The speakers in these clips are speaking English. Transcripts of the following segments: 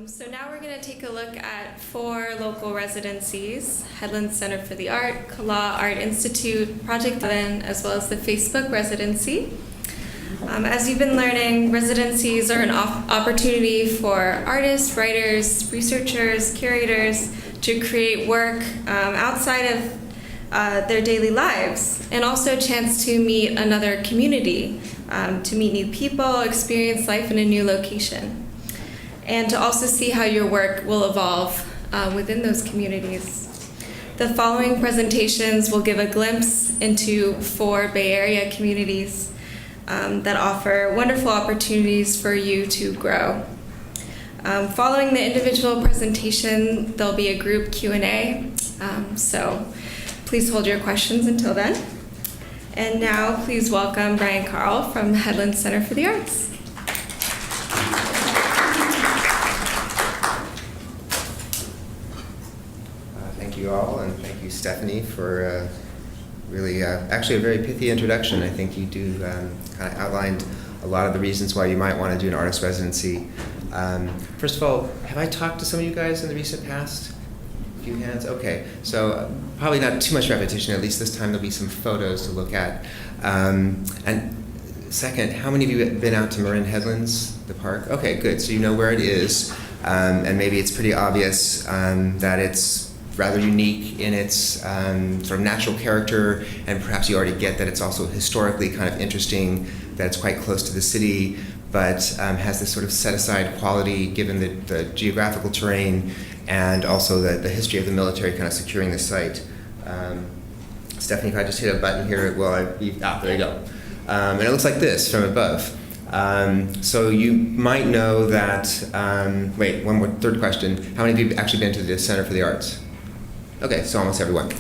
So now we're going to take a look at 4 local residencies: Headland Center for the Art, Kala Art Institute, Project 11, as well as the Facebook residency. As you've been learning, residencies are an opportunity for artists, writers, researchers, curators to create work outside of their daily lives, and also a chance to meet another community, to meet new people, experience life in a new location, and to also see how your work will evolve within those communities. The following presentations will give a glimpse into 4 Bay Area communities that offer wonderful opportunities for you to grow. Following the individual presentation, there'll be a group Q&A, so please hold your questions until then. And now, please welcome Brian Carl from Headland Center for the Arts. Thank you all, and thank you, Stephanie, for really actually a very pithy introduction. I think you do kind of outlined a lot of the reasons why you might want to do an artist residency. First of all, have I talked to some of you guys in the recent past? A few hands? Okay, so probably not too much repetition. At least this time there'll be some photos to look at. And second, how many of you have been out to Marin Headlands, the park? Okay, good. So you know where it is, and maybe it's pretty obvious that it's rather unique in its sort of natural character, and perhaps you already get that it's also historically kind of interesting, that it's quite close to the city, but has this sort of set-aside quality given the geographical terrain and also the history of the military kind of securing the site. Stephanie, if I just hit a button here, there you go. And it looks like this from above. So you might know that, third question. How many of you have actually been to the Center for the Arts? Okay, so almost everyone.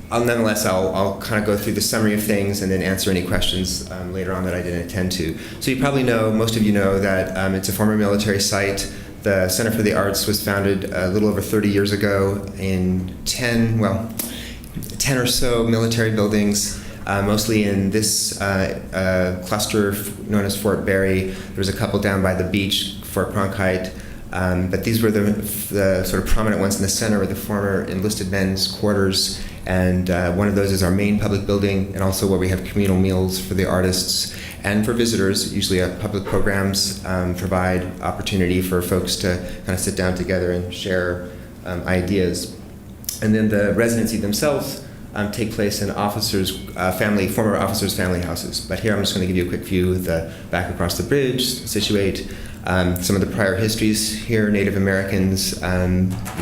Nonetheless, I'll kind of go through the summary of things and then answer any questions later on that I didn't attend to. So you probably know, most of you know, that it's a former military site. The Center for the Arts was founded a little over 30 years ago in 10 or so military buildings, mostly in this cluster known as Fort Barry. There was a couple down by the beach, Fort Cronkite. But these were the sort of prominent ones in the center, were the former enlisted men's quarters, and one of those is our main public building, and also where we have communal meals for the artists and for visitors. Usually public programs provide opportunity for folks to kind of sit down together and share ideas. And then the residency themselves take place in former officers' family houses. But here I'm just going to give you a quick view of the back across the bridge, situate some of the prior histories here. Native Americans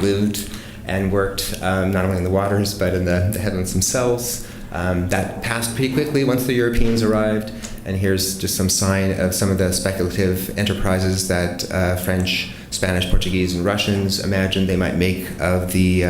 lived and worked not only in the waters but in the headlands themselves. That passed pretty quickly once the Europeans arrived, and here's just some sign of some of the speculative enterprises that French, Spanish, Portuguese, and Russians imagined they might make of the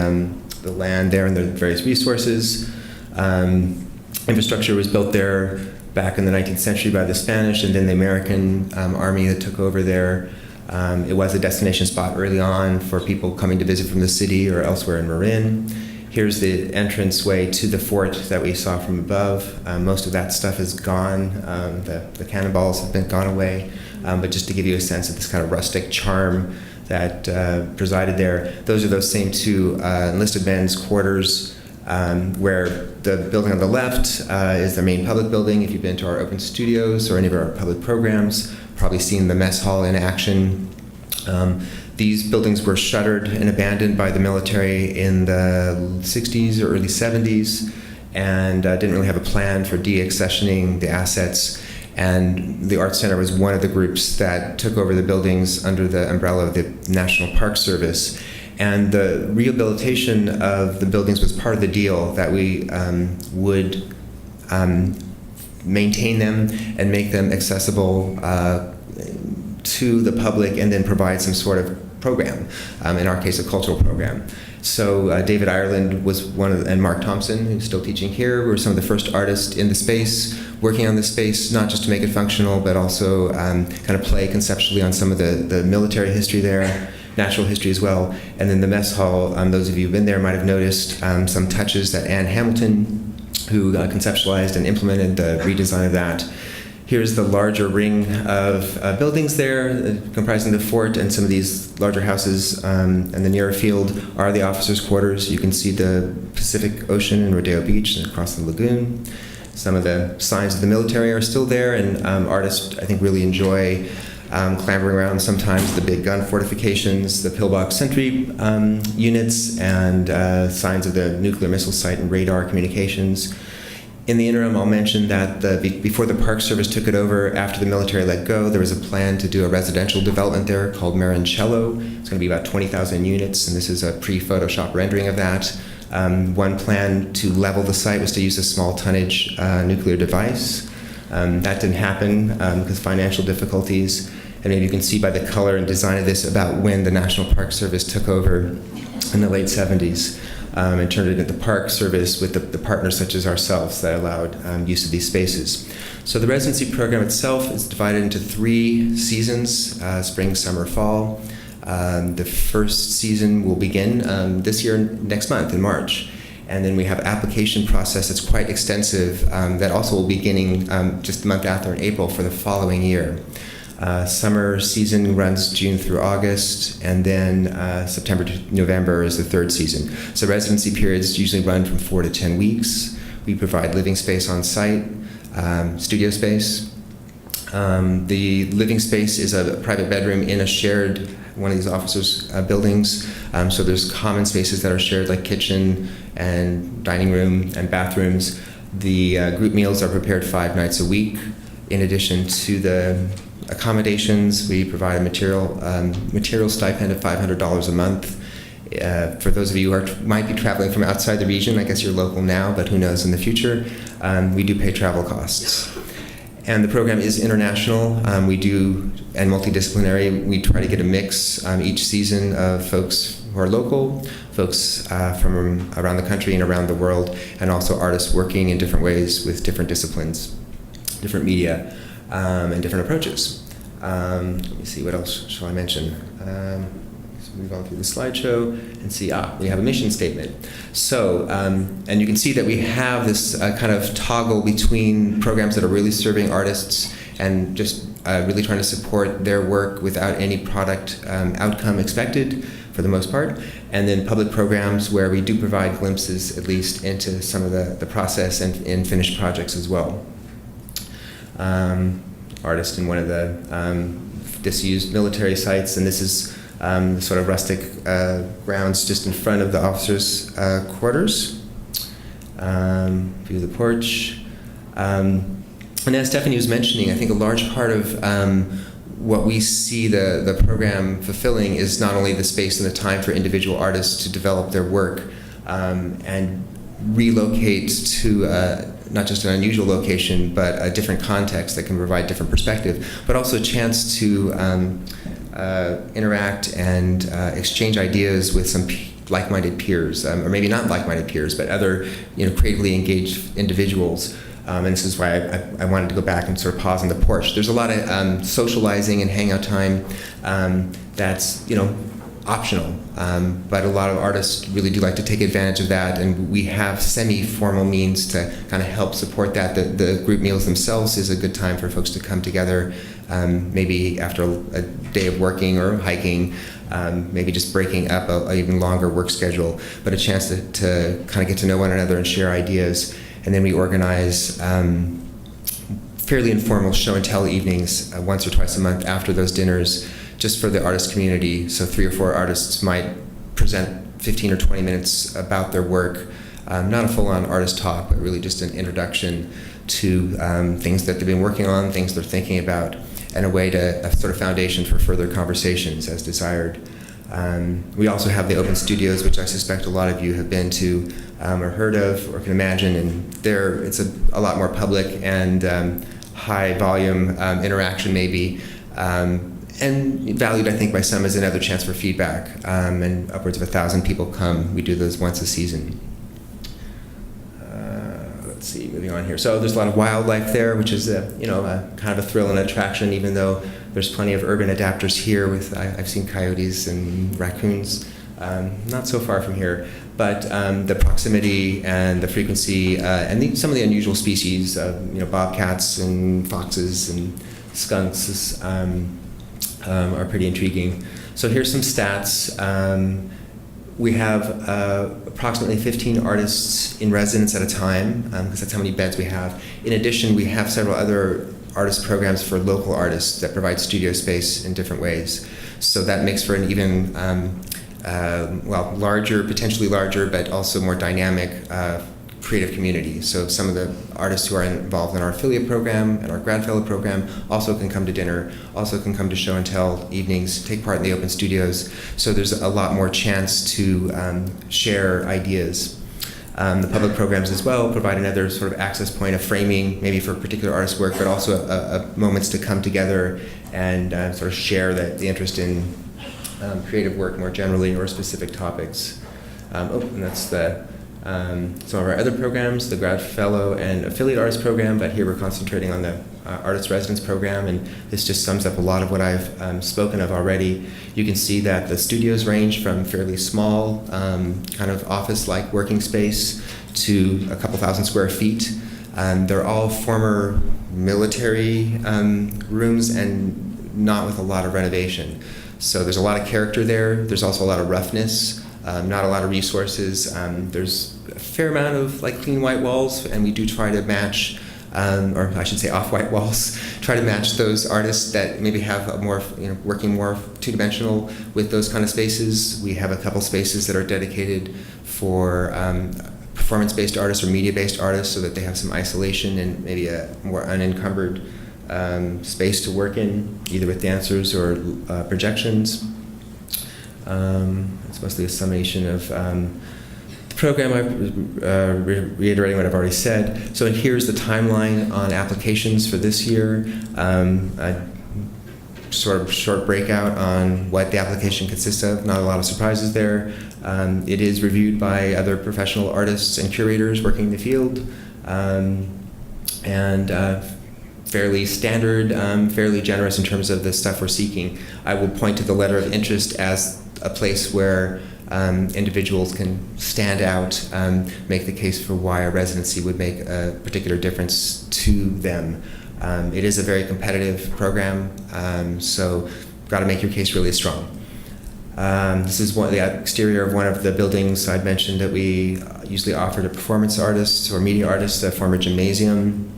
land there and the various resources. Infrastructure was built there back in the 19th century by the Spanish, and then the American army that took over there. It was a destination spot early on for people coming to visit from the city or elsewhere in Marin. Here's the entranceway to the fort that we saw from above. Most of that stuff is gone. The cannonballs have been gone away. But just to give you a sense of this kind of rustic charm that presided there, those are those same 2 enlisted men's quarters, where the building on the left is the main public building. If you've been to our open studios or any of our public programs, probably seen the mess hall in action. These buildings were shuttered and abandoned by the military in the 60s or early 70s, and didn't really have a plan for deaccessioning the assets. And the Arts Center was one of the groups that took over the buildings under the umbrella of the National Park Service. And the rehabilitation of the buildings was part of the deal, that we would maintain them and make them accessible to the public, and then provide some sort of program, in our case a cultural program. So David Ireland was and Mark Thompson, who's still teaching here, were some of the first artists in the space, working on the space, not just to make it functional, but also kind of play conceptually on some of the military history there, natural history as well. And then the mess hall, those of you who've been there might have noticed some touches that Ann Hamilton, who conceptualized and implemented the redesign of that. Here's the larger ring of buildings there, comprising the fort, and some of these larger houses and the nearer field are the officers' quarters. You can see the Pacific Ocean and Rodeo Beach and across the lagoon. Some of the signs of the military are still there, and artists, I think, really enjoy clambering around sometimes the big gun fortifications, the pillbox sentry units, and signs of the nuclear missile site and radar communications. In the interim, I'll mention that before the Park Service took it over, after the military let go, there was a plan to do a residential development there called Marancello. It's going to be about 20,000 units, and this is a pre-Photoshop rendering of that. One plan to level the site was to use a small tonnage nuclear device. That didn't happen because of financial difficulties. And maybe you can see by the color and design of this about when the National Park Service took over in the late 70s. And turned it into the Park Service with the partners such as ourselves that allowed use of these spaces. So the residency program itself is divided into 3 seasons, spring, summer, fall. The first season will begin this year, next month in March. And then we have application process that's quite extensive that also will be beginning just the month after in April for the following year. Summer season runs June through August, and then September to November is the 3rd season. So residency periods usually run from 4 to 10 weeks. We provide living space on site, studio space. The living space is a private bedroom in a shared one of these officers' buildings. So there's common spaces that are shared, like kitchen and dining room and bathrooms. The group meals are prepared 5 nights a week. In addition to the accommodations, we provide a material stipend of $500 a month. For those of you who might be traveling from outside the region, I guess you're local now, but who knows in the future, we do pay travel costs. And the program is international. And multidisciplinary. We try to get a mix each season of folks who are local, folks from around the country and around the world, and also artists working in different ways with different disciplines, different media, and different approaches. Let me see, what else shall I mention? Let's move on through the slideshow and see, we have a mission statement. So, and you can see that we have this kind of toggle between programs that are really serving artists and just really trying to support their work without any product outcome expected, for the most part, and then public programs where we do provide glimpses, at least, into some of the process and in finished projects as well. Artist in one of the disused military sites, and this is the sort of rustic grounds just in front of the officers' quarters. View of the porch. And as Stephanie was mentioning, I think a large part of what we see the program fulfilling is not only the space and the time for individual artists to develop their work and relocate to not just an unusual location, but a different context that can provide different perspective, but also a chance to interact and exchange ideas with some like-minded peers, or maybe not like-minded peers, but other creatively engaged individuals. And this is why I wanted to go back and sort of pause on the porch. There's a lot of socializing and hangout time that's optional, but a lot of artists really do like to take advantage of that, and we have semi-formal means to kind of help support that. The group meals themselves is a good time for folks to come together, maybe after a day of working or hiking, maybe just breaking up a even longer work schedule, but a chance to kind of get to know one another and share ideas. And then we organize fairly informal show and tell evenings once or twice a month after those dinners, just for the artist community. So 3 or 4 artists might present 15 or 20 minutes about their work. Not a full-on artist talk, but really just an introduction to things that they've been working on, things they're thinking about, and a sort of foundation for further conversations as desired. We also have the open studios, which I suspect a lot of you have been to or heard of or can imagine, and there it's a lot more public and high volume interaction maybe, and valued, I think, by some as another chance for feedback, and upwards of 1,000 people come. We do those once a season. Let's see, moving on here. So there's a lot of wildlife there, which is a kind of a thrill and attraction, even though there's plenty of urban adapters here. I've seen coyotes and raccoons not so far from here, but the proximity and the frequency and some of the unusual species, bobcats and foxes and skunks are pretty intriguing. So here's some stats. We have approximately 15 artists in residence at a time, because that's how many beds we have. In addition, we have several other artist programs for local artists that provide studio space in different ways. So that makes for an even larger, potentially larger, but also more dynamic creative community. So some of the artists who are involved in our affiliate program and our grad fellow program also can come to dinner, also can come to show and tell evenings, take part in the open studios. So there's a lot more chance to share ideas. The public programs as well provide another sort of access point of framing, maybe for particular artist work, but also moments to come together and sort of share the interest in creative work more generally or specific topics. And that's some of our other programs, the grad fellow and affiliate artist program, but here we're concentrating on the artist residence program, and this just sums up a lot of what I've spoken of already. You can see that the studios range from fairly small, kind of office-like working space to a couple thousand square feet. They're all former military rooms and not with a lot of renovation. So there's a lot of character there. There's also a lot of roughness, not a lot of resources. There's a fair amount of clean white walls, and we do try to match, or I should say off-white walls, try to match those artists that maybe have a more, working more two-dimensional with those kind of spaces. We have a couple spaces that are dedicated for performance-based artists or media-based artists so that they have some isolation and maybe a more unencumbered space to work in, either with dancers or projections. It's mostly a summation of the program, reiterating what I've already said. So here's the timeline on applications for this year. A sort of short breakout on what the application consists of. Not a lot of surprises there. It is reviewed by other professional artists and curators working in the field. Fairly standard, fairly generous in terms of the stuff we're seeking. I will point to the letter of interest as a place where individuals can stand out, make the case for why a residency would make a particular difference to them. It is a very competitive program, so got to make your case really strong. This is the exterior of one of the buildings I'd mentioned that we usually offer to performance artists or media artists, the former gymnasium.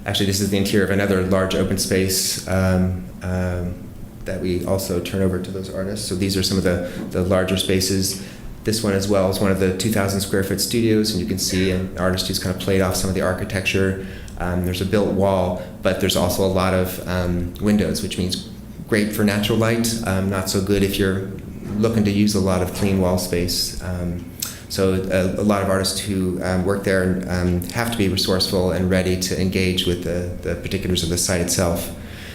Actually, this is the interior of another large open space that we also turn over to those artists. So these are some of the larger spaces. This one as well is one of the 2,000 square foot studios, and you can see an artist who's kind of played off some of the architecture. There's a built wall, but there's also a lot of windows, which means great for natural light, not so good if you're looking to use a lot of clean wall space. So a lot of artists who work there have to be resourceful and ready to engage with the particulars of the site itself.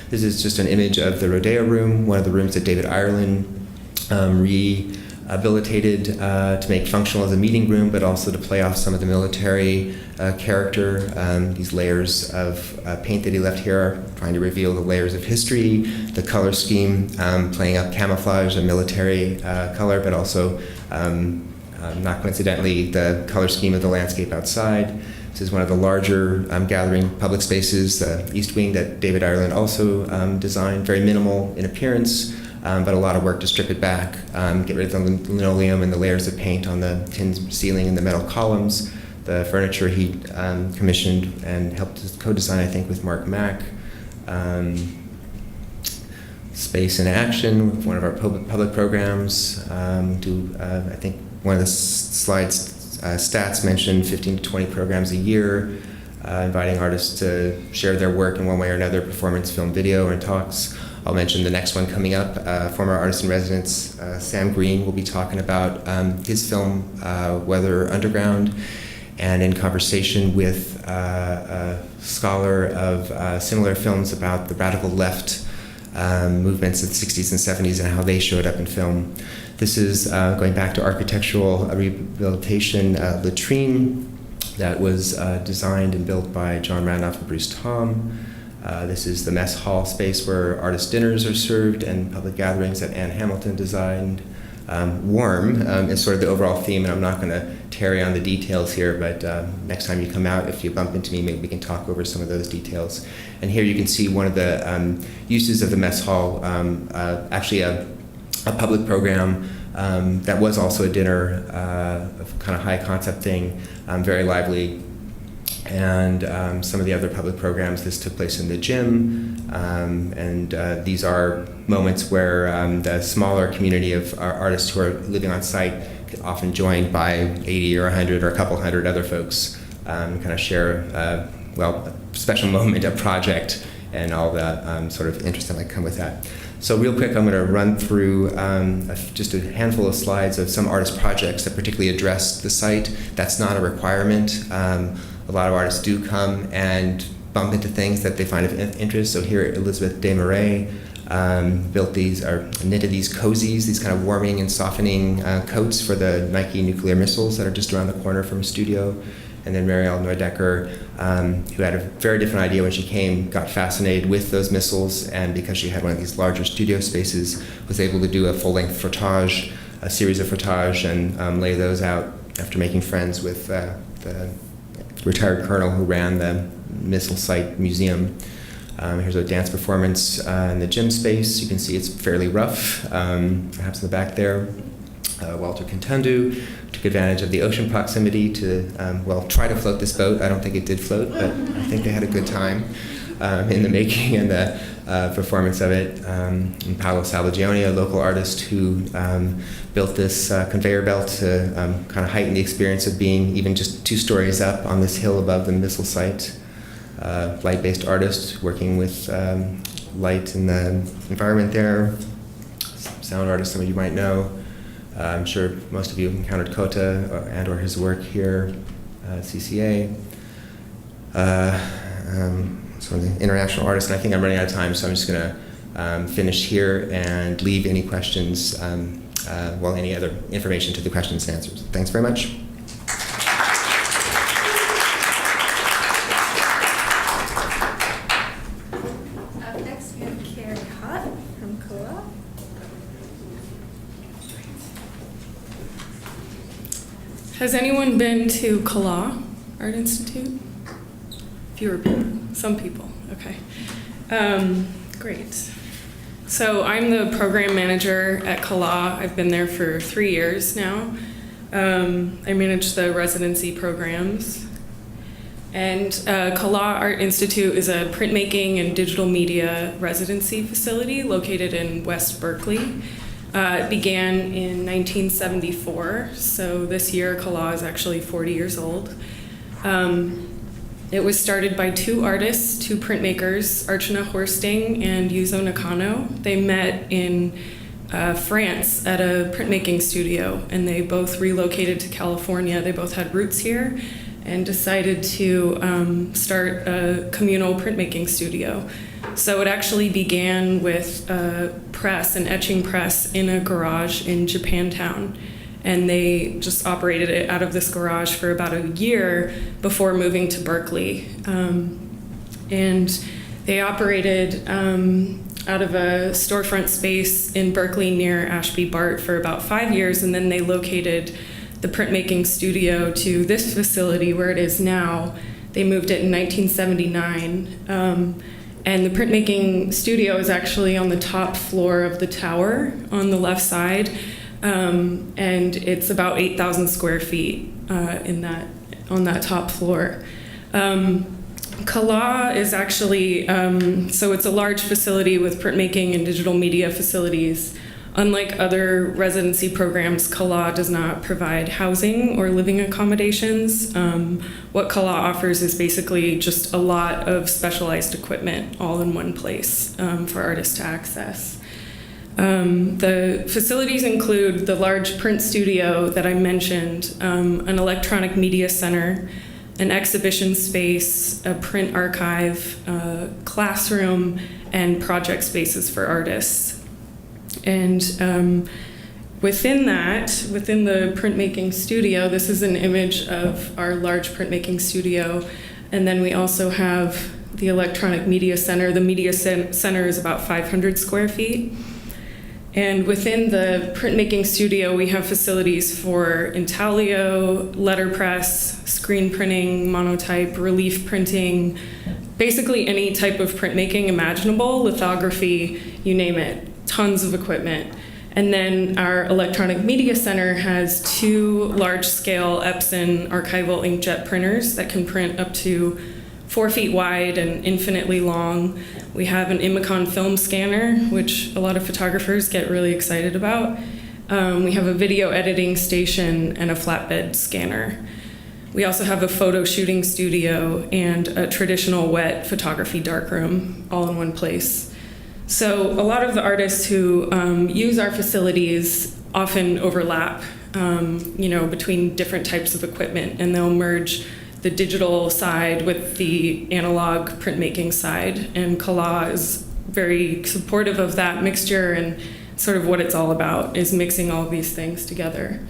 This is just an image of the Rodeo Room, one of the rooms that David Ireland rehabilitated to make functional as a meeting room, but also to play off some of the military character. These layers of paint that he left here are trying to reveal the layers of history, the color scheme, playing up camouflage, a military color, but also not coincidentally, the color scheme of the landscape outside. This is one of the larger gathering public spaces, the East Wing that David Ireland also designed, very minimal in appearance, but a lot of work to strip it back, get rid of the linoleum and the layers of paint on the tin ceiling and the metal columns. The furniture he commissioned and helped co-design, I think, with Mark Mack. Space in Action, one of our public programs, I think one of the slides stats mentioned 15 to 20 programs a year, inviting artists to share their work in one way or another, performance, film, video, and talks. I'll mention the next one coming up. Former artist in residence, Sam Green, will be talking about his film, Weather Underground, and in conversation with a scholar of similar films about the radical left movements of the 60s and 70s and how they showed up in film. This is going back to architectural rehabilitation latrine that was designed and built by John Randolph and Beatrice Thomas. This is the mess hall space where artist dinners are served and public gatherings that Anne Hamilton designed. warm is sort of the overall theme, and I'm not going to tarry on the details here, but next time you come out, if you bump into me, maybe we can talk over some of those details. And here you can see one of the uses of the mess hall, actually a public program that was also a dinner, a kind of high concept thing, very lively. And some of the other public programs, this took place in the gym, and these are moments where the smaller community of artists who are living on site, often joined by 80 or 100 or a couple hundred other folks, kind of share, a special moment, a project, and all the sort of interest that might come with that. So real quick, I'm going to run through just a handful of slides of some artist projects that particularly address the site. That's not a requirement. A lot of artists do come and bump into things that they find of interest. So here, Elizabeth Desmarais built these, or knitted these cozies, these kind of warming and softening coats for the Nike nuclear missiles that are just around the corner from a studio. And then Marielle Neudecker, who had a very different idea when she came, got fascinated with those missiles, and because she had one of these larger studio spaces, was able to do a full-length frottage, a series of frottage, and lay those out after making friends with the retired colonel who ran the missile site museum. Here's a dance performance in the gym space. You can see it's fairly rough, perhaps in the back there. Walter Contundu took advantage of the ocean proximity to, try to float this boat. I don't think it did float, but I think they had a good time in the making and the performance of it. And Paolo Salvagione, a local artist who built this conveyor belt to kind of heighten the experience of being even just 2 stories up on this hill above the missile site. Light-based artist working with light in the environment there. Sound artist, some of you might know. I'm sure most of you have encountered Kota and or his work here, CCA. Some of the international artists, and I think I'm running out of time, so I'm just going to finish here and leave any questions, any other information to the questions and answers. Thanks very much. Up next, we have Carrie Hott from COA. Has anyone been to COLA Art Institute? Fewer people, some people, okay. Great. So I'm the program manager at COLA. I've been there for 3 years now. I manage the residency programs. And COLA Art Institute is a printmaking and digital media residency facility located in West Berkeley. It began in 1974, so this year COLA is actually 40 years old. It was started by 2 artists, 2 printmakers, Archana Horsting and Yuzo Nakano. They met in France at a printmaking studio, and they both relocated to California. They both had roots here and decided to start a communal printmaking studio. So it actually began with a press, an etching press in a garage in Japantown. And they just operated it out of this garage for about a year before moving to Berkeley. And they operated out of a storefront space in Berkeley near Ashby Bart for about 5 years, and then they located the printmaking studio to this facility where it is now. They moved it in 1979. And the printmaking studio is actually on the top floor of the tower on the left side. And it's about 8,000 square feet on that top floor. COLA is actually, so it's a large facility with printmaking and digital media facilities. Unlike other residency programs, COLA does not provide housing or living accommodations. What COLA offers is basically just a lot of specialized equipment all in one place for artists to access. The facilities include the large print studio that I mentioned, an electronic media center, an exhibition space, a print archive, a classroom, and project spaces for artists. And within the printmaking studio, this is an image of our large printmaking studio. And then we also have the electronic media center. The media center is about 500 square feet. And within the printmaking studio, we have facilities for intaglio, letterpress, screen printing, monotype, relief printing, basically any type of printmaking imaginable, lithography, you name it, tons of equipment. And then our electronic media center has 2 large-scale Epson archival inkjet printers that can print up to 4 feet wide and infinitely long. We have an Imicon film scanner, which a lot of photographers get really excited about. We have a video editing station and a flatbed scanner. We also have a photo shooting studio and a traditional wet photography darkroom all in one place. So a lot of the artists who use our facilities often overlap, between different types of equipment, and they'll merge the digital side with the analog printmaking side. And CALA is very supportive of that mixture, and sort of what it's all about is mixing all of these things together.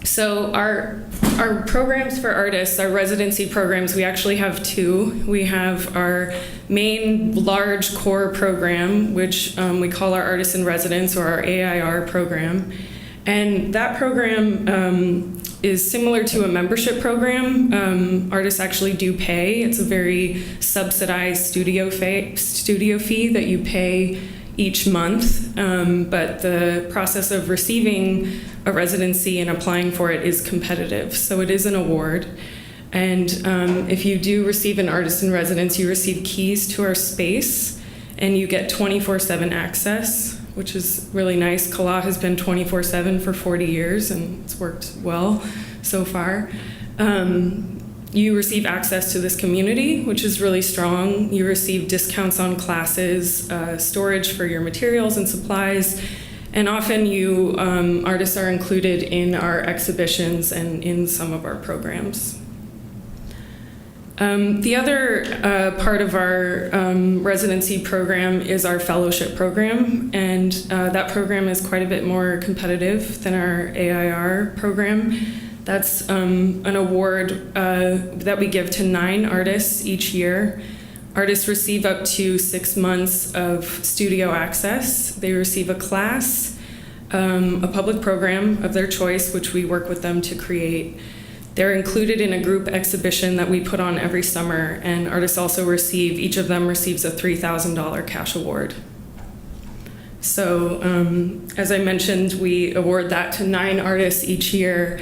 So our programs for artists, our residency programs, we actually have 2. We have our main large core program, which we call our Artists in Residence, or our AIR program. And that program is similar to a membership program. Artists actually do pay. It's a very subsidized studio fee that you pay each month, but the process of receiving a residency and applying for it is competitive. So it is an award. And if you do receive an artist in residence, you receive keys to our space, and you get 24/7 access, which is really nice. CALA has been 24/7 for 40 years, and it's worked well so far. You receive access to this community, which is really strong. You receive discounts on classes, storage for your materials and supplies, and often artists are included in our exhibitions and in some of our programs. The other part of our residency program is our fellowship program, and that program is quite a bit more competitive than our AIR program. That's an award that we give to 9 artists each year. Artists receive up to 6 months of studio access. They receive a class, a public program of their choice, which we work with them to create. They're included in a group exhibition that we put on every summer, and artists also each of them receives a $3,000 cash award. So as I mentioned, we award that to 9 artists each year.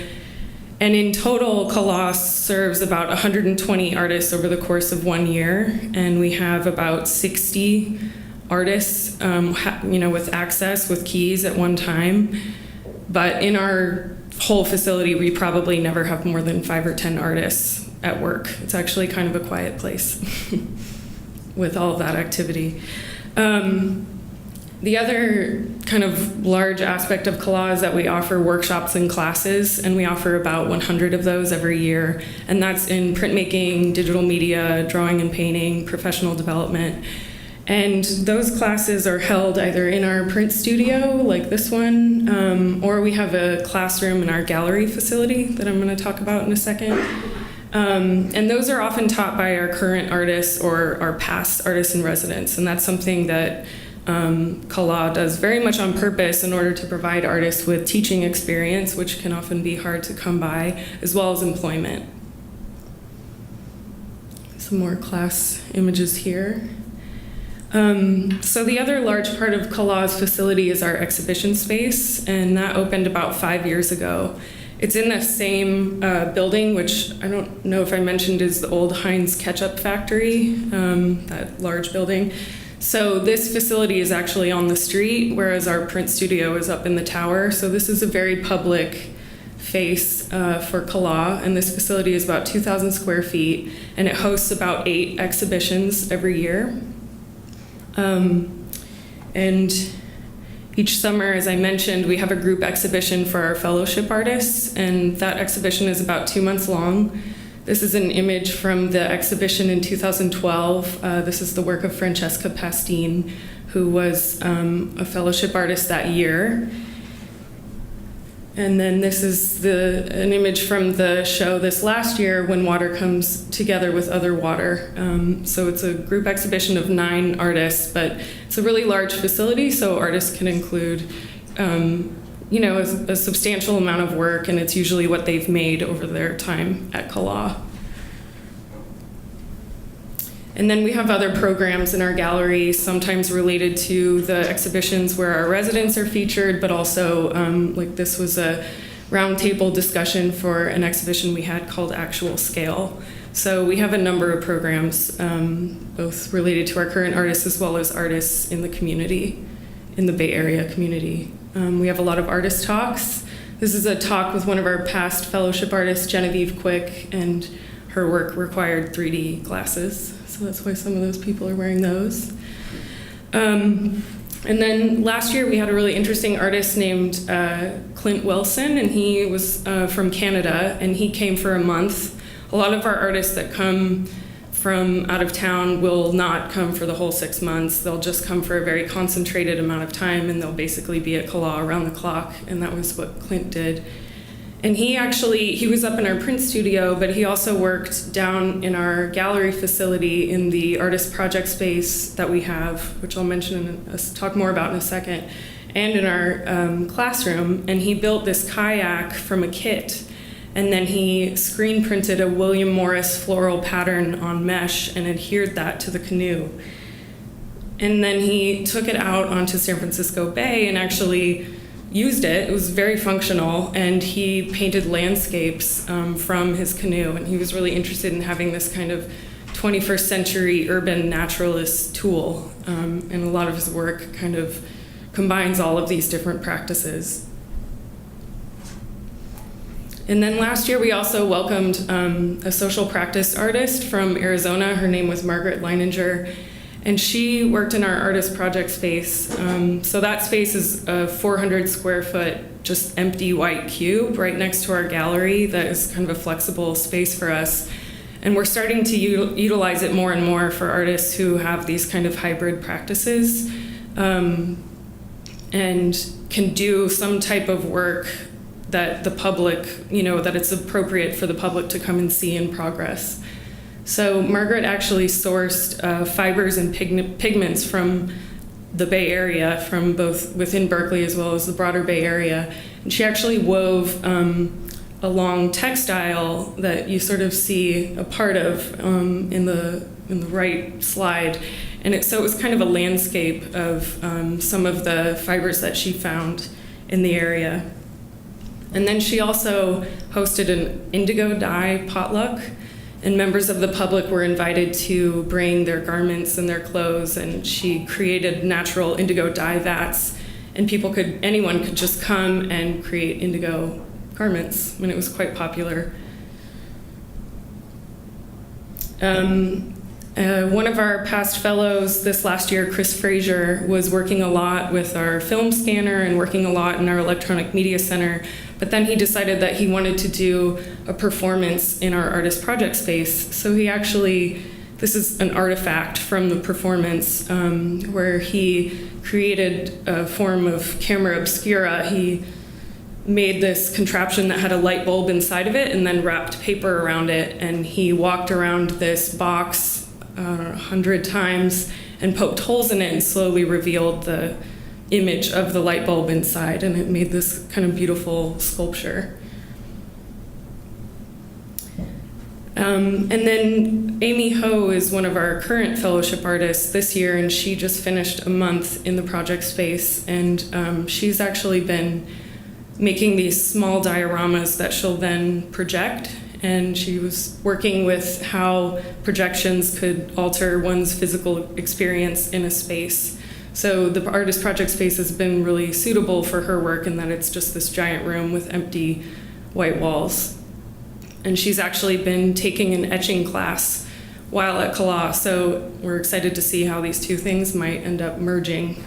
And in total, CALA serves about 120 artists over the course of 1 year, and we have about 60 artists, with access, with keys at one time. But in our whole facility, we probably never have more than 5 or 10 artists at work. It's actually kind of a quiet place with all of that activity. The other kind of large aspect of CALA is that we offer workshops and classes, and we offer about 100 of those every year. And that's in printmaking, digital media, drawing and painting, professional development. And those classes are held either in our print studio, like this one, or we have a classroom in our gallery facility that I'm going to talk about in a second. And those are often taught by our current artists or our past artists in residence, and that's something that CALA does very much on purpose in order to provide artists with teaching experience, which can often be hard to come by, as well as employment. Some more class images here. So the other large part of CALA's facility is our exhibition space, and that opened about 5 years ago. It's in the same building, which I don't know if I mentioned is the old Heinz ketchup factory, that large building. So this facility is actually on the street, whereas our print studio is up in the tower. So this is a very public face for CALA, and this facility is about 2,000 square feet, and it hosts about 8 exhibitions every year. And each summer, as I mentioned, we have a group exhibition for our fellowship artists, and that exhibition is about 2 months long. This is an image from the exhibition in 2012. This is the work of Francesca Pastine, who was a fellowship artist that year. And then this is an image from the show this last year, When Water Comes Together with Other Water. So it's a group exhibition of 9 artists, but it's a really large facility, so artists can include a substantial amount of work, and it's usually what they've made over their time at CALA. And then we have other programs in our gallery, sometimes related to the exhibitions where our residents are featured, but also, like this was a roundtable discussion for an exhibition we had called Actual Scale. So we have a number of programs, both related to our current artists as well as artists in the community, in the Bay Area community. We have a lot of artist talks. This is a talk with one of our past fellowship artists, Genevieve Quick, and her work required 3D glasses. So that's why some of those people are wearing those. And then last year we had a really interesting artist named Clint Wilson, and he was from Canada, and he came for a month. A lot of our artists that come from out of town will not come for the whole 6 months. They'll just come for a very concentrated amount of time, and they'll basically be at CALA around the clock, and that was what Clint did. And he was up in our print studio, but he also worked down in our gallery facility in the artist project space that we have, which I'll talk more about in a second, and in our classroom. And he built this kayak from a kit, and then he screen printed a William Morris floral pattern on mesh and adhered that to the canoe. And then he took it out onto San Francisco Bay and actually used it. It was very functional, and he painted landscapes from his canoe, and he was really interested in having this kind of 21st century urban naturalist tool, and a lot of his work kind of combines all of these different practices. And then last year we also welcomed a social practice artist from Arizona. Her name was Margaret Leininger, and she worked in our artist project space. So that space is a 400 square foot, just empty white cube right next to our gallery that is kind of a flexible space for us. And we're starting to utilize it more and more for artists who have these kind of hybrid practices and can do some type of work that the public, that it's appropriate for the public to come and see in progress. So Margaret actually sourced fibers and pigments from the Bay Area, from both within Berkeley as well as the broader Bay Area. And she actually wove a long textile that you sort of see a part of in the right slide. And so it was kind of a landscape of some of the fibers that she found in the area. And then she also hosted an indigo dye potluck, and members of the public were invited to bring their garments and their clothes, and she created natural indigo dye vats, and anyone could just come and create indigo garments, and it was quite popular. One of our past fellows this last year, Chris Frazier, was working a lot with our film scanner and working a lot in our electronic media center, but then he decided that he wanted to do a performance in our artist project space. So this is an artifact from the performance where he created a form of camera obscura. He made this contraption that had a light bulb inside of it and then wrapped paper around it, and he walked around this box 100 times and poked holes in it and slowly revealed the image of the light bulb inside, and it made this kind of beautiful sculpture. And then Amy Ho is one of our current fellowship artists this year, and she just finished a month in the project space, and she's actually been making these small dioramas that she'll then project. And she was working with how projections could alter one's physical experience in a space. So the artist project space has been really suitable for her work in that it's just this giant room with empty white walls. And she's actually been taking an etching class while at CALA, so we're excited to see how these two things might end up merging.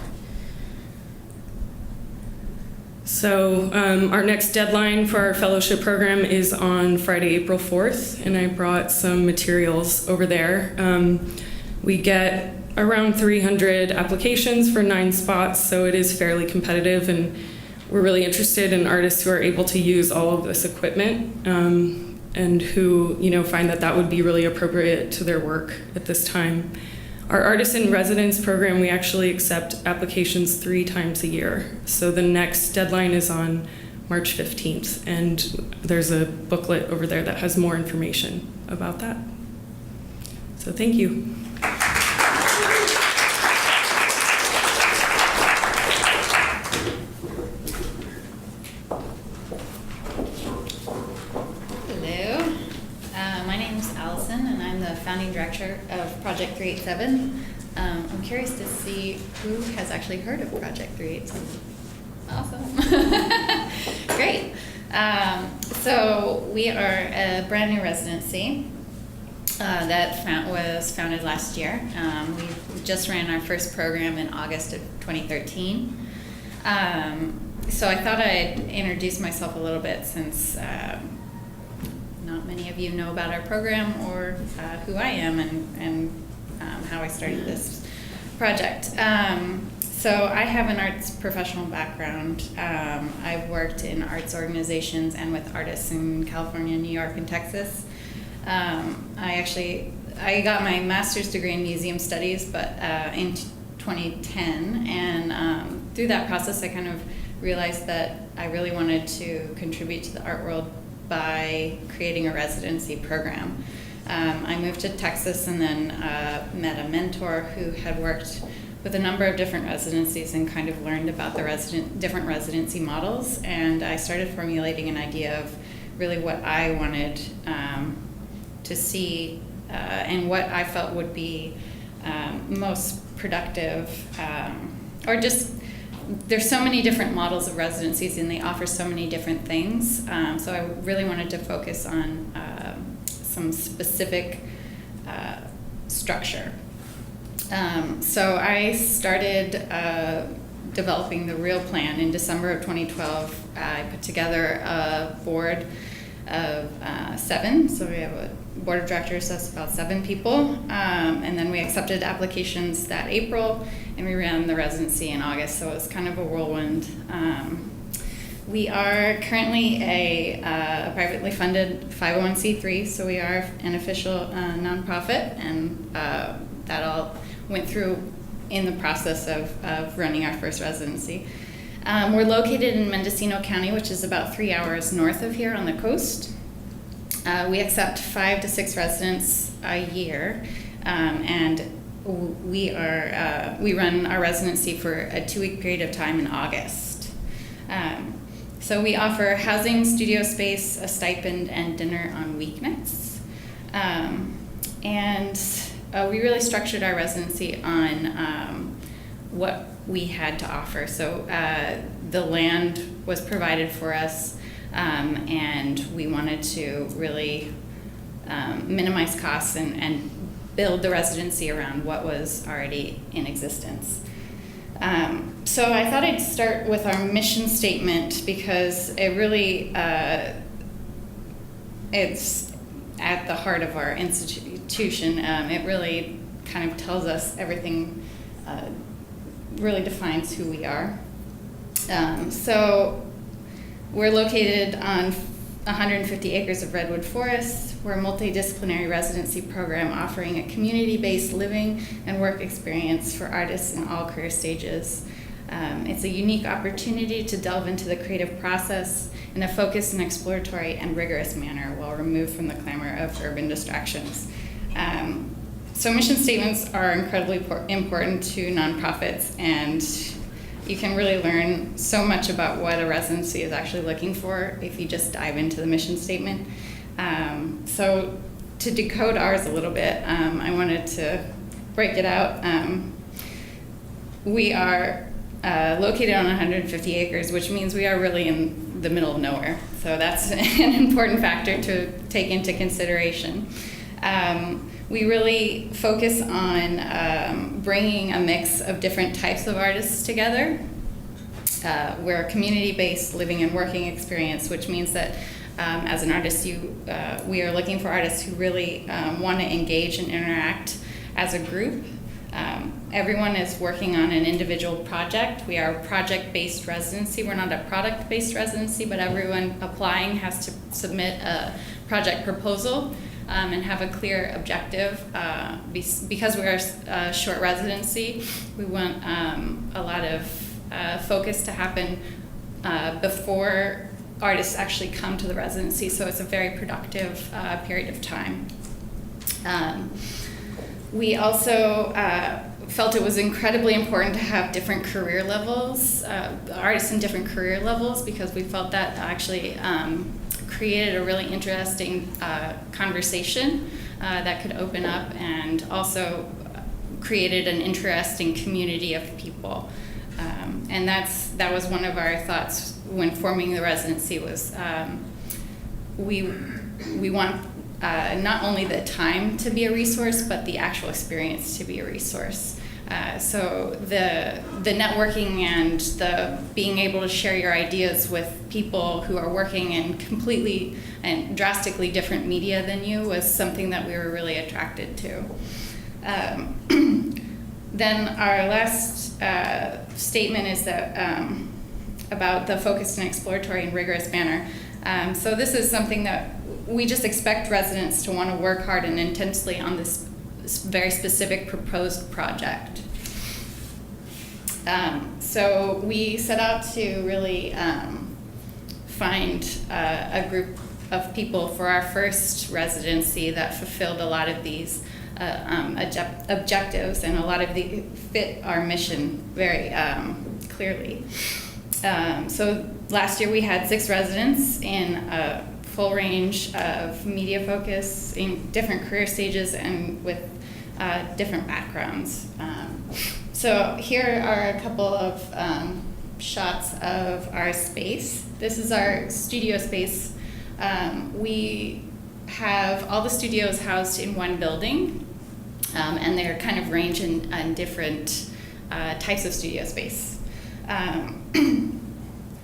So our next deadline for our fellowship program is on Friday, April 4th, and I brought some materials over there. We get around 300 applications for 9 spots, so it is fairly competitive, and we're really interested in artists who are able to use all of this equipment and who, find that that would be really appropriate to their work at this time. Our Artist in Residence program, we actually accept applications 3 times a year. So the next deadline is on March 15th, and there's a booklet over there that has more information about that. So thank you. Hello, my name is Allison, and I'm the founding director of Project 387. I'm curious to see who has actually heard of Project 387. Awesome. Great. So we are a brand new residency that was founded last year. We just ran our first program in August of 2013. So I thought I'd introduce myself a little bit, since not many of you know about our program or who I am and how I started this project. So I have an arts professional background. I've worked in arts organizations and with artists in California, New York, and Texas. I got my master's degree in museum studies, but in 2010, and through that process I kind of realized that I really wanted to contribute to the art world by creating a residency program. I moved to Texas and then met a mentor who had worked with a number of different residencies and kind of learned about the different residency models, and I started formulating an idea of really what I wanted to see and what I felt would be most productive, or just, there's so many different models of residencies and they offer so many different things, so I really wanted to focus on some specific structure. So I started developing the real plan in December of 2012. I put together a board of 7, so we have a board of directors that's about 7 people, and then we accepted applications that April, and we ran the residency in August, so it was kind of a whirlwind. We are currently a privately funded 501c3, so we are an official nonprofit, and that all went through in the process of running our first residency. We're located in Mendocino County, which is about 3 hours north of here on the coast. We accept 5 to 6 residents a year, and we run our residency for a 2-week period of time in August. So we offer housing, studio space, a stipend, and dinner on weeknights. And we really structured our residency on what we had to offer. So the land was provided for us, and we wanted to really minimize costs and build the residency around what was already in existence. So I thought I'd start with our mission statement, because it really, it's at the heart of our institution. It really kind of tells us everything, really defines who we are. So we're located on 150 acres of redwood forest. We're a multidisciplinary residency program offering a community-based living and work experience for artists in all career stages. It's a unique opportunity to delve into the creative process in a focused and exploratory and rigorous manner while removed from the clamor of urban distractions. So mission statements are incredibly important to nonprofits, and you can really learn so much about what a residency is actually looking for if you just dive into the mission statement. So to decode ours a little bit, I wanted to break it out. We are located on 150 acres, which means we are really in the middle of nowhere. So that's an important factor to take into consideration. We really focus on bringing a mix of different types of artists together. We're a community-based living and working experience, which means that as an artist, we are looking for artists who really want to engage and interact as a group. Everyone is working on an individual project. We are a project-based residency. We're not a product-based residency, but everyone applying has to submit a project proposal and have a clear objective. Because we're a short residency, we want a lot of focus to happen before artists actually come to the residency, so it's a very productive period of time. We also felt it was incredibly important to have different career levels, artists in different career levels, because we felt that actually created a really interesting conversation that could open up, and also created an interesting community of people. And that was one of our thoughts when forming the residency, was we want not only the time to be a resource, but the actual experience to be a resource. So the networking and the being able to share your ideas with people who are working in completely and drastically different media than you was something that we were really attracted to. Then our last statement is that about the focused and exploratory and rigorous manner. So this is something that we just expect residents to want to work hard and intensely on this very specific proposed project. So we set out to really find a group of people for our first residency that fulfilled a lot of these objectives, and a lot of the fit our mission very clearly. So last year we had 6 residents in a full range of media focus in different career stages and with different backgrounds. So here are a couple of shots of our space. This is our studio space. We have all the studios housed in one building, and they're kind of ranged in different types of studio space.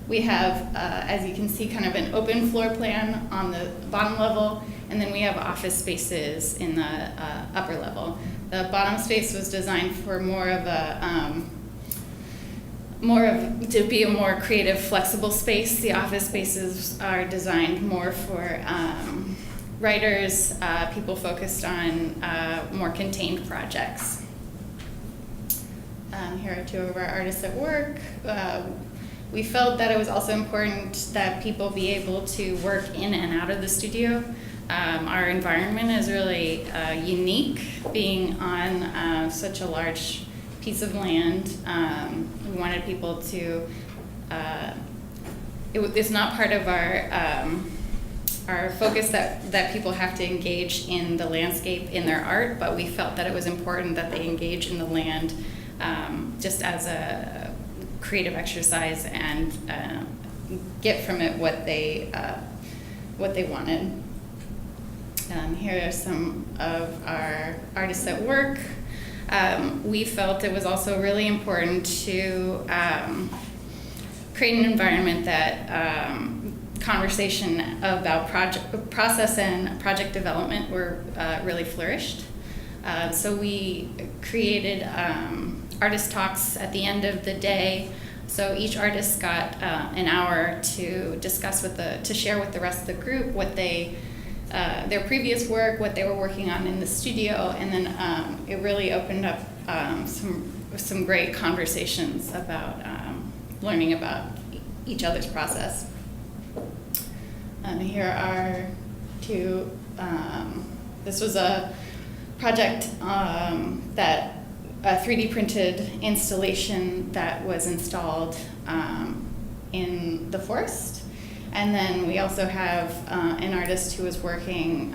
We have, as you can see, kind of an open floor plan on the bottom level, and then we have office spaces in the upper level. The bottom space was designed for to be a more creative, flexible space. The office spaces are designed more for writers, people focused on more contained projects. Here are 2 of our artists at work. We felt that it was also important that people be able to work in and out of the studio. Our environment is really unique, being on such a large piece of land. We wanted people to, it's not part of our focus that people have to engage in the landscape in their art, but we felt that it was important that they engage in the land just as a creative exercise and get from it what they wanted. Here are some of our artists at work. We felt it was also really important to create an environment that conversation about process and project development were really flourished. So we created artist talks at the end of the day. So each artist got an hour to discuss to share with the rest of the group what their previous work, what they were working on in the studio, and then it really opened up some great conversations about learning about each other's process. Here are 2. This was a project that a 3D printed installation that was installed in the forest. And then we also have an artist who is working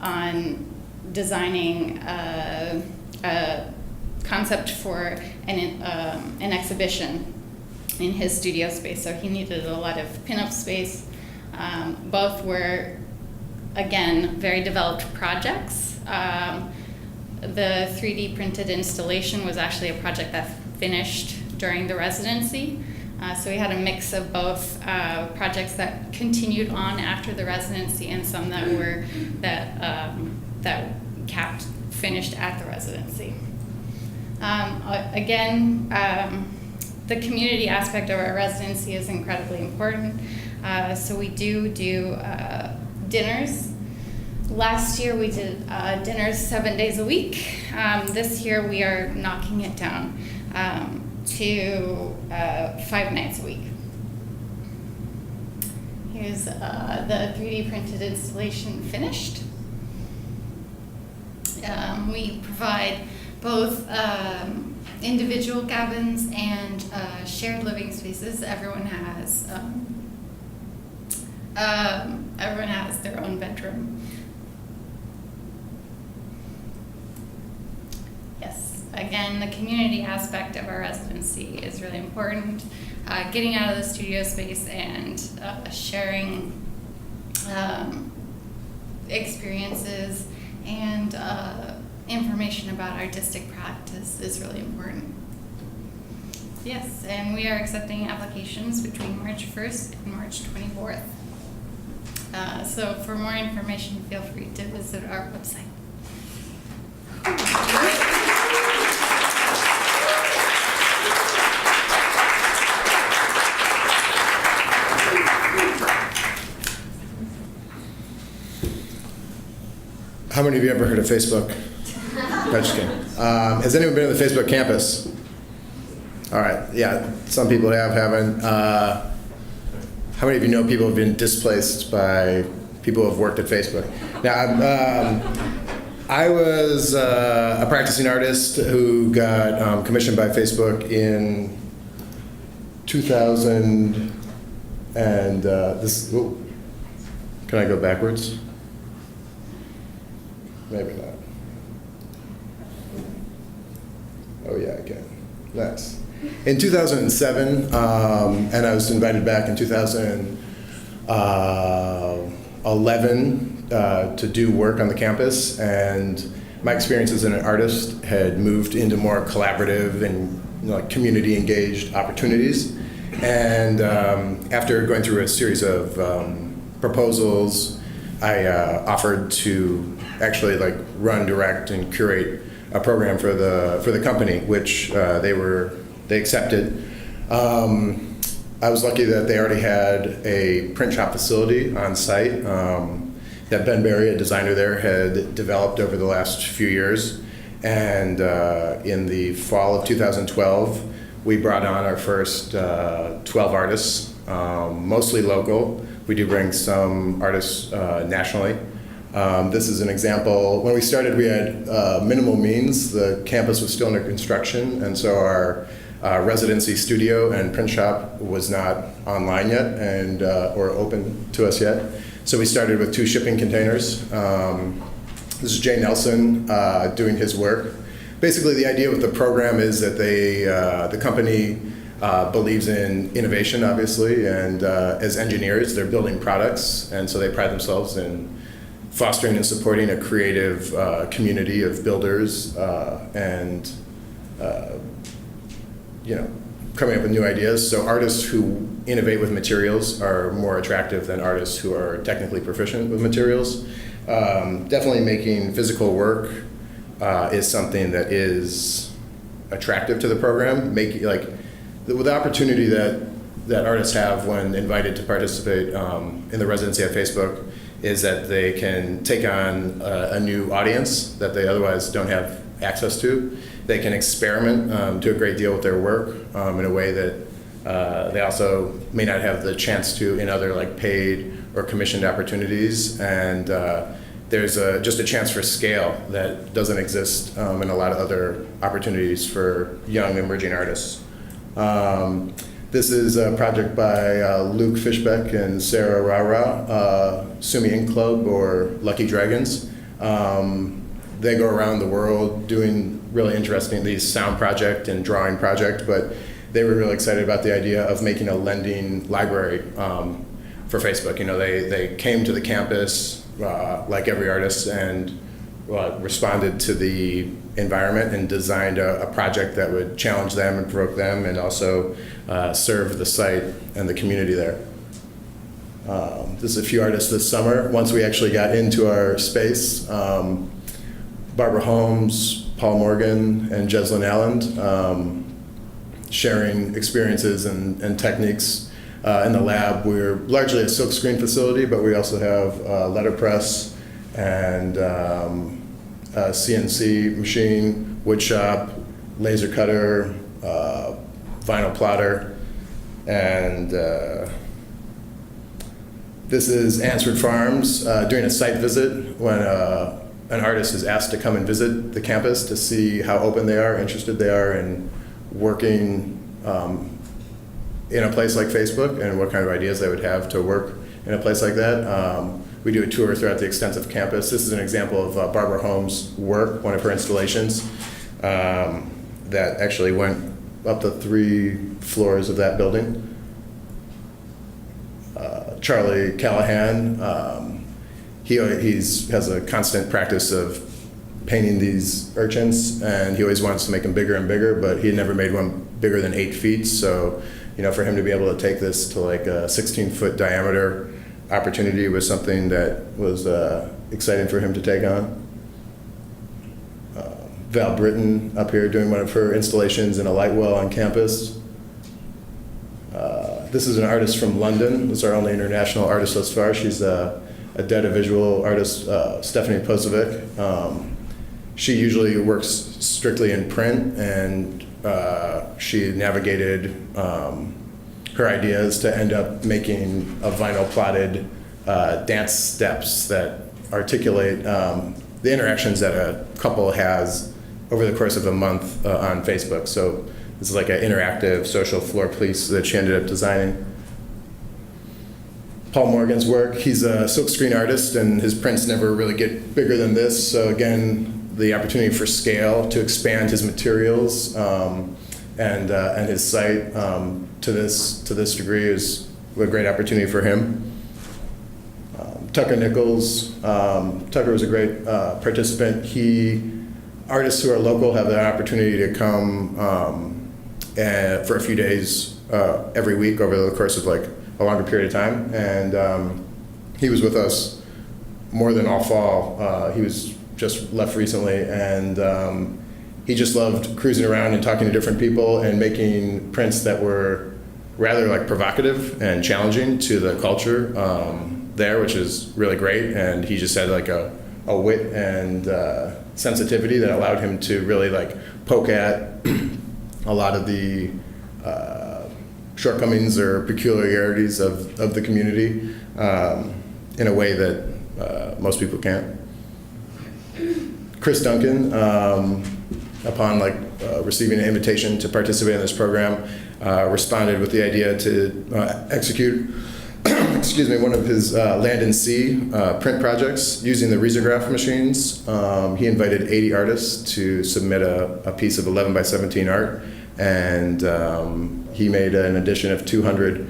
on designing a concept for an exhibition in his studio space. So he needed a lot of pinup space. Both were, again, very developed projects. The 3D printed installation was actually a project that finished during the residency. So we had a mix of both projects that continued on after the residency and some that were that finished at the residency. Again, the community aspect of our residency is incredibly important. So we do dinners. Last year we did dinners 7 days a week. This year we are knocking it down to 5 nights a week. Here's the 3D printed installation finished. We provide both individual cabins and shared living spaces. Everyone has their own bedroom. Yes, again, the community aspect of our residency is really important. Getting out of the studio space and sharing experiences and information about artistic practice is really important. Yes, and we are accepting applications between March 1st and March 24th. So for more information, feel free to visit our website. How many of you ever heard of Facebook? No, just kidding. Has anyone been to the Facebook campus? All right, yeah, some people haven't. How many of you know people have been displaced by people who have worked at Facebook? Now, I was a practicing artist who got commissioned by Facebook in 2000, and can I go backwards? Maybe not. Oh yeah, I can. Nice. In 2007, and I was invited back in 2011 to do work on the campus, and my experience as an artist had moved into more collaborative and community engaged opportunities. And after going through a series of proposals, I offered to actually run, direct, and curate a program for the company, which they accepted. I was lucky that they already had a print shop facility on site that Ben Berry, a designer there, had developed over the last few years. And in the fall of 2012, we brought on our first 12 artists, mostly local. We do bring some artists nationally. This is an example. When we started, we had minimal means. The campus was still under construction, and so our residency studio and print shop was not online yet and or open to us yet. So we started with 2 shipping containers. This is Jay Nelson doing his work. Basically, the idea with the program is that the company believes in innovation, obviously, and as engineers, they're building products, and so they pride themselves in fostering and supporting a creative community of builders and coming up with new ideas. So artists who innovate with materials are more attractive than artists who are technically proficient with materials. Definitely making physical work is something that is attractive to the program. With the opportunity that artists have when invited to participate in the residency at Facebook is that they can take on a new audience that they otherwise don't have access to. They can experiment, do a great deal with their work in a way that they also may not have the chance to in other paid or commissioned opportunities. And there's just a chance for scale that doesn't exist in a lot of other opportunities for young emerging artists. This is a project by Luke Fishbeck and Sarah Rara, Sumi Ink Club, or Lucky Dragons. They go around the world doing really interesting, these sound project and drawing project, but they were really excited about the idea of making a lending library for Facebook. They came to the campus like every artist and responded to the environment and designed a project that would challenge them and provoke them and also serve the site and the community there. This is a few artists this summer. Once we actually got into our space, Barbara Holmes, Paul Morgan and Jeslyn Allen, sharing experiences and techniques. In the lab, we're largely a silkscreen facility, but we also have letterpress and a CNC machine, wood shop, laser cutter, vinyl plotter, and this is Ansford Farms during a site visit when an artist is asked to come and visit the campus to see how open they are, interested they are in working in a place like Facebook and what kind of ideas they would have to work in a place like that. We do a tour throughout the extensive campus. This is an example of Barbara Holmes' work, one of her installations, that actually went up the 3 floors of that building. Charlie Callahan, he has a constant practice of painting these urchins, and he always wants to make them bigger and bigger, but he had never made one bigger than 8 feet. So, for him to be able to take this to like a 16-foot diameter opportunity was something that was exciting for him to take on. Val Britton up here doing one of her installations in a light well on campus. This is an artist from London. This is our only international artist thus far. She's a data visual artist, Stephanie Pozovic. She usually works strictly in print, and she navigated her ideas to end up making a vinyl plotted dance steps that articulate the interactions that a couple has over the course of a month on Facebook. So this is like an interactive social floor piece that she ended up designing. Paul Morgan's work, he's a silkscreen artist, and his prints never really get bigger than this. So again, the opportunity for scale to expand his materials and his site to this degree is a great opportunity for him. Tucker Nichols, Tucker was a great participant. Artists who are local have the opportunity to come for a few days every week over the course of like a longer period of time, and he was with us more than all fall. He was just left recently, and he just loved cruising around and talking to different people and making prints that were rather like provocative and challenging to the culture there, which is really great. And he just had like a wit and sensitivity that allowed him to really like poke at a lot of the shortcomings or peculiarities of the community in a way that most people can't. Chris Duncan, upon receiving an invitation to participate in this program, responded with the idea to execute one of his land and sea print projects using the risograph machines. He invited 80 artists to submit a piece of 11 by 17 art, and he made an edition of 200,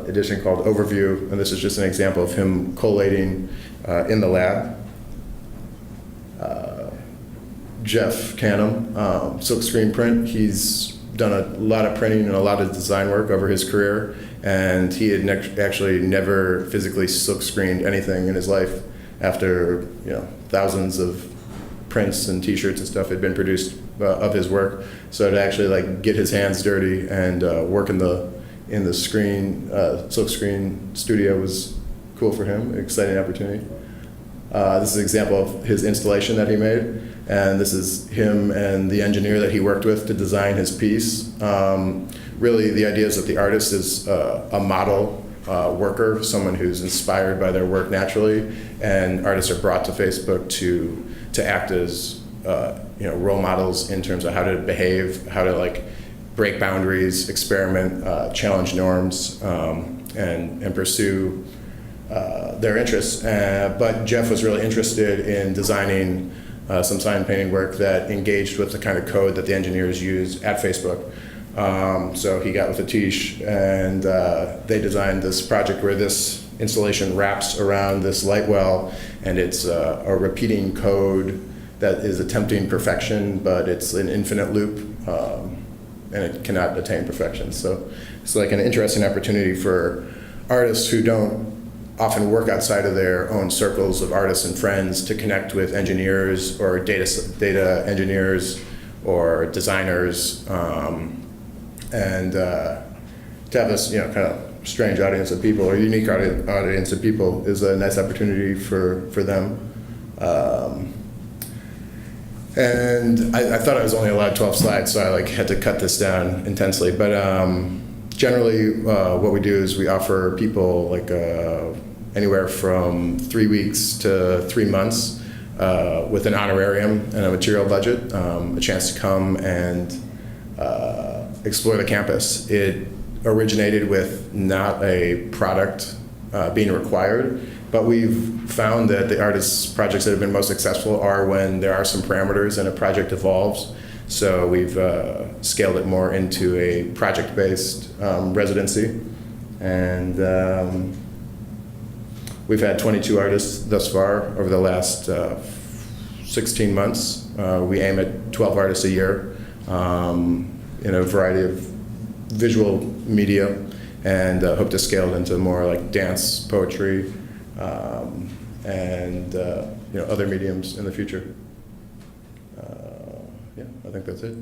edition called Overview, and this is just an example of him collating in the lab. Jeff Canham, silkscreen print. He's done a lot of printing and a lot of design work over his career, and he had actually never physically silkscreened anything in his life after thousands of prints and T-shirts and stuff had been produced of his work. So to actually get his hands dirty and work in the silkscreen studio was cool for him. Exciting opportunity. This is an example of his installation that he made. And this is him and the engineer that he worked with to design his piece. Really, the idea is that the artist is a model worker, someone who's inspired by their work naturally, and artists are brought to Facebook to act as role models in terms of how to behave, how to break boundaries, experiment, challenge norms, and pursue their interests. But Jeff was really interested in designing some sign painting work that engaged with the kind of code that the engineers use at Facebook. So he got with Atish, and they designed this project where this installation wraps around this light well, and it's a repeating code that is attempting perfection, but it's an infinite loop, and it cannot attain perfection. So it's like an interesting opportunity for artists who don't often work outside of their own circles of artists and friends to connect with engineers or data engineers or designers, and to have this kind of strange audience of people or unique audience of people is a nice opportunity for them. And I thought I was only allowed 12 slides, so I had to cut this down intensely. But generally, what we do is we offer people anywhere from 3 weeks to 3 months with an honorarium and a material budget, a chance to come and explore the campus. It originated with not a product being required, but we've found that the artists' projects that have been most successful are when there are some parameters and a project evolves. So we've scaled it more into a project-based residency. And we've had 22 artists thus far over the last 16 months. We aim at 12 artists a year in a variety of visual media, and hope to scale it into more like dance, poetry, and other mediums in the future. Yeah, I think that's it.